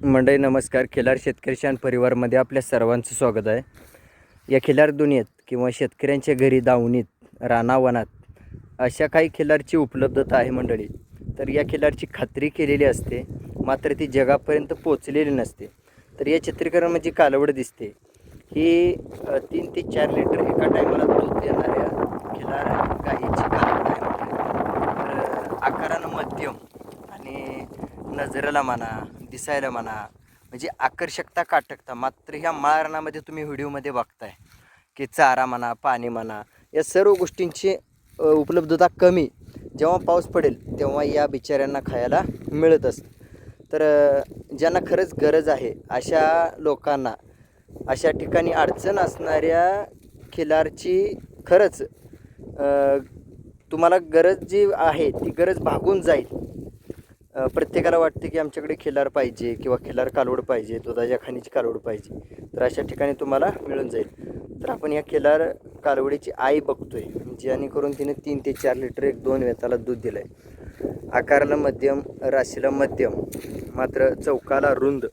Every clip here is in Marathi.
मंडळी नमस्कार. खिलार शेतकरी शान परिवारमध्ये आपल्या सर्वांचं स्वागत आहे. या खिलार दुनियेत किंवा शेतकऱ्यांच्या घरी दावणीत रानावनात अशा काही खिलारची उपलब्धता आहे मंडळी. तर या खिलारची खात्री केलेली असते, मात्र ती जगापर्यंत पोचलेली नसते. तर या चित्रीकरणामध्ये कालवड दिसते ही 3 ते 4 लिटर एका टायमाला दूध देणाऱ्या खिलार गाईची कालवड आहे मंडळी. तर आकारानं मध्यम आणि नजरेला म्हणा, दिसायला म्हणा, म्हणजे आकर्षकता काटकता. मात्र ह्या माळरानामध्ये तुम्ही व्हिडिओमध्ये बघताय की चारा म्हणा, पाणी म्हणा, या सर्व गोष्टींची उपलब्धता कमी. जेव्हा पाऊस पडेल तेव्हा या बिचाऱ्यांना खायला मिळत असतं. तर ज्यांना खरंच गरज आहे अशा लोकांना, अशा ठिकाणी अडचण असणाऱ्या खिलारची खरंच तुम्हाला गरज जी आहे ती गरज भागून जाईल. प्रत्येकाला वाटते की आमच्याकडे खिलार पाहिजे किंवा खिलार कालवड पाहिजे, दुधाच्या खाणीची कालवड पाहिजे. तर अशा ठिकाणी तुम्हाला मिळून जाईल. तर आपण या खिलार कालवडीची आई बघतोय, जेणेकरून तिने 3 ते 4 लिटर 1-2 वेताला दूध दिलं आहे. आकाराला मध्यम, राशीला मध्यम, मात्र चौकाला रुंद,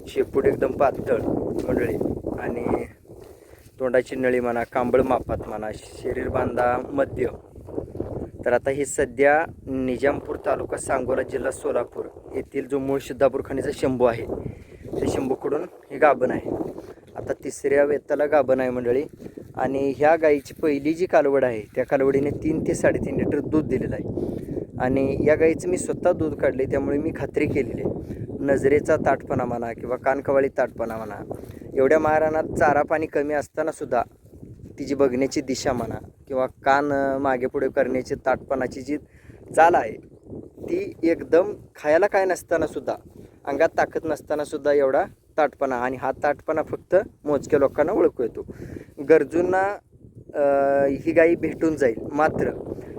शेपूट एकदम पातळ मंडळी, आणि तोंडाची नळी म्हणा, कांबळ मापात म्हणा, शरीर बांधा मध्यम. तर आता ही सध्या निजामपूर तालुका सांगोला जिल्हा सोलापूर येथील जो मूळ सिद्धापूर खाणीचा शंभू आहे त्या शंभूकडून ही गाभण आहे. आता 3ऱ्या वेताला गाभण आहे मंडळी. आणि ह्या गाईची पहिली जी कालवड आहे त्या कालवडीने 3 ते 3.5 लिटर दूध दिलेलं आहे. आणि या गाईचं मी स्वतः दूध काढले, त्यामुळे मी खात्री केलेली आहे. नजरेचा ताटपणा म्हणा किंवा कानकवाळी ताटपणा म्हणा, एवढ्या महाराणात चारा पाणी कमी असताना सुद्धा तिची बघण्याची दिशा म्हणा किंवा कान मागे पुढे करण्याची ताटपणाची जी चाल आहे ती एकदम, खायला काय नसताना सुद्धा, अंगात ताकद नसताना सुद्धा एवढा ताटपणा. आणि हा ताटपणा फक्त मोजक्या लोकांना ओळखू येतो. गरजूंना ही गाई भेटून जाईल. मात्र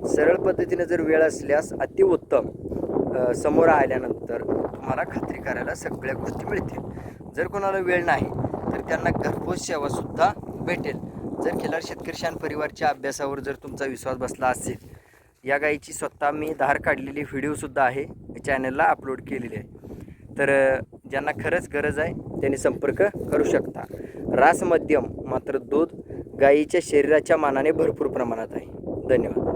सरळ पद्धतीने जर वेळ असल्यास अतिउत्तम, समोर आल्यानंतर तुम्हाला खात्री करायला सगळ्या गोष्टी मिळतील. जर कोणाला वेळ नाही तर त्यांना घरपोच सेवासुद्धा भेटेल. जर खिलार शेतकरी शान परिवारच्या अभ्यासावर जर तुमचा विश्वास बसला असेल, या गाईची स्वतः मी धार काढलेली व्हिडिओसुद्धा आहे चॅनलला अपलोड केलेली आहे. तर ज्यांना खरंच गरज आहे त्यांनी संपर्क करू शकता. रास मध्यम, मात्र दूध गाईच्या शरीराच्या मानाने भरपूर प्रमाणात आहे. धन्यवाद.